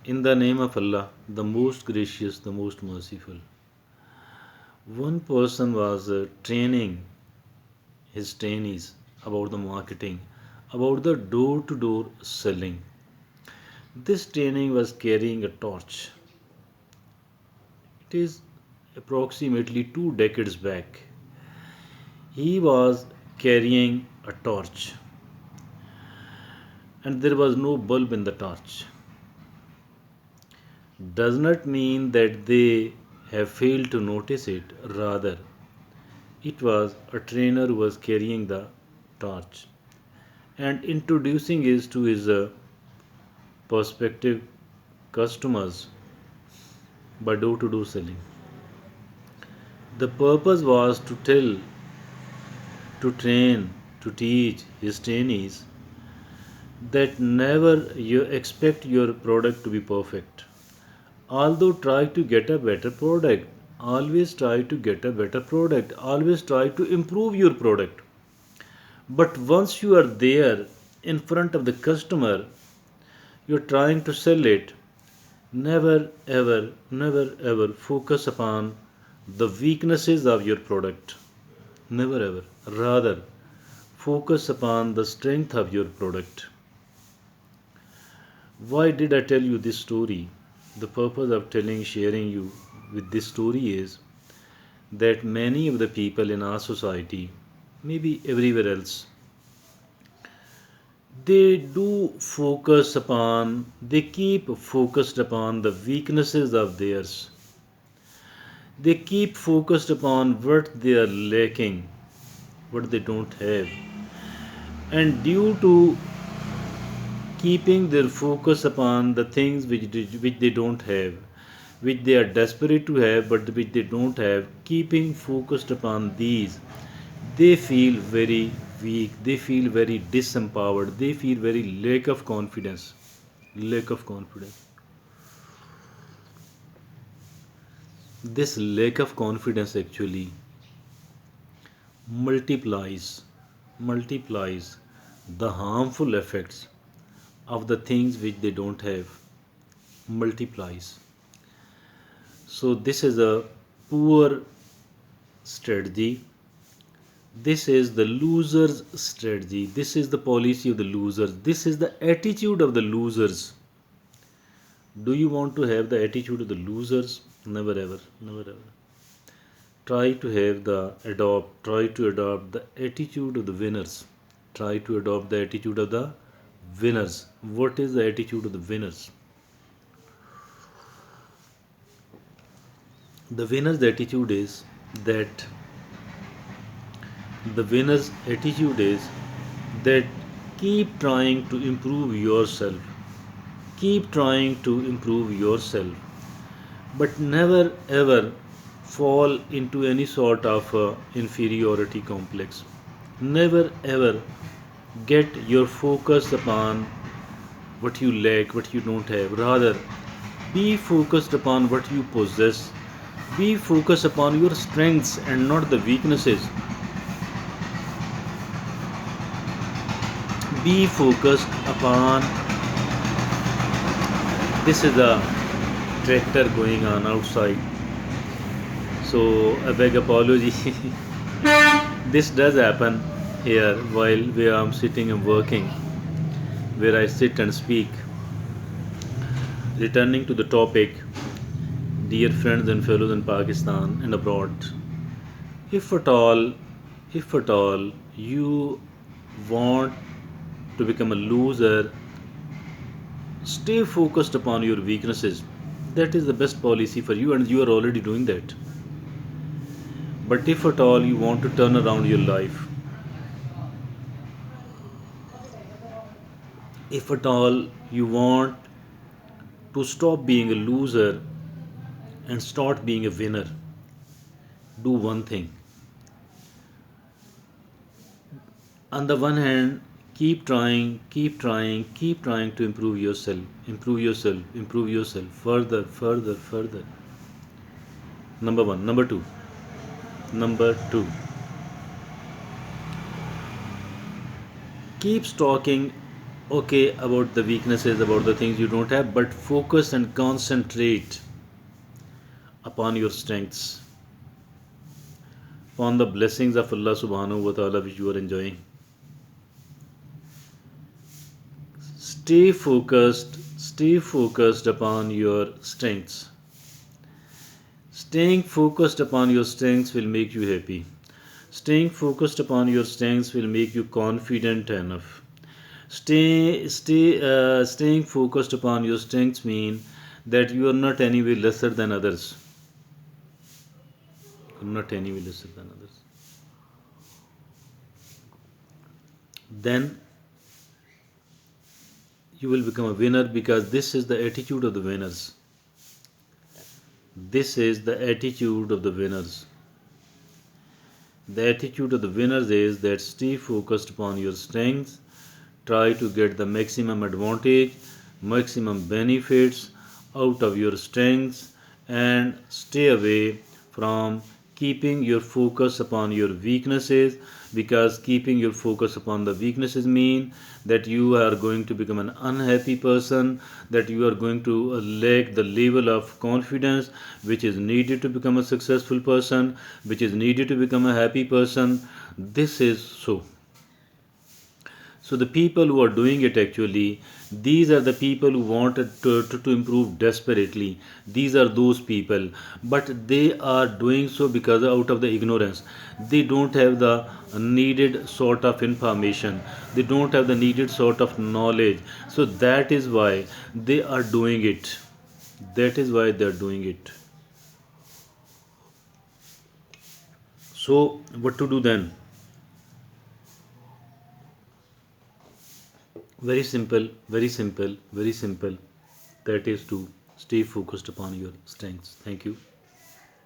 In the name of Allah, the most gracious, the most merciful. One person was training his trainees about the marketing, about the door to door selling. This training was carrying a torch. It is approximately 2 decades back. He was carrying a torch, and there was no bulb in the torch. Does not mean that they have failed to notice it. Rather, it was a trainer who was carrying the torch and introducing it to his prospective customers by door to door selling. The purpose was to tell, to train, to teach his trainees that never you expect your product to be perfect. Although try to get a better product, always try to get a better product, always try to improve your product. But once you are there in front of the customer, you're trying to sell it, never ever focus upon the weaknesses of your product. Never ever. Rather, focus upon the strength of your product. Why did I tell you this story? The purpose of sharing you with this story is that many of the people in our society, maybe everywhere else, they keep focused upon the weaknesses of theirs. They keep focused upon what they are lacking, what they don't have. And due to keeping their focus upon the things which they don't have, which they are desperate to have but which they don't have, keeping focused upon these, they feel very weak, they feel very disempowered, they feel very lack of confidence. Lack of confidence. This lack of confidence actually multiplies the harmful effects of the things which they don't have, multiplies. So this is a poor strategy. This is the loser's strategy. This is the policy of the losers. This is the attitude of the losers. Do you want to have the attitude of the losers? Never ever, never ever. Try to adopt the attitude of the winners. Try to adopt the attitude of the winners. What is the attitude of the winners? The winner's attitude is that the winner's attitude is that keep trying to improve yourself. Keep trying to improve yourself, but never ever fall into any sort of inferiority complex. Never ever get your focus upon what you lack, what you don't have. Rather, be focused upon what you possess. Be focused upon your strengths and not the weaknesses. Be focused upon. This is a tractor going on outside, so I beg apology. This does happen here while where I'm sitting and working, where I sit and speak. Returning to the topic, dear friends and fellows in Pakistan and abroad, if at all, if at all you want to become a loser, stay focused upon your weaknesses. That is the best policy for you, and you are already doing that. But if at all you want to turn around your life, if at all you want to stop being a loser and start being a winner, do one thing. On the one hand, keep trying to improve yourself further. Number one. Number two, keep stalking okay about the weaknesses, about the things you don't have, but focus and concentrate upon your strengths, upon the blessings of Allah subhanahu wa ta'ala which you are enjoying. Stay focused upon your strengths. Staying focused upon your strengths will make you happy. Staying focused upon your strengths will make you confident enough. Staying focused upon your strengths mean that you are not any way lesser than others. You are not any way lesser than others. Then you will become a winner because this is the attitude of the winners. This is the attitude of the winners. The attitude of the winners is that stay focused upon your strengths, try to get the maximum advantage, maximum benefits out of your strengths, and stay away from keeping your focus upon your weaknesses, because keeping your focus upon the weaknesses mean that you are going to become an unhappy person, that you are going to lack the level of confidence which is needed to become a successful person, which is needed to become a happy person. This is so. So the people who are doing it, actually, these are the people who wanted to improve desperately. These are those people, but they are doing so because out of the ignorance. They don't have the needed sort of information. They don't have the needed sort of knowledge. So that is why they are doing it. That is why they are doing it. So what to do then? Very simple, very simple, very simple. That is to stay focused upon your strengths. Thank you.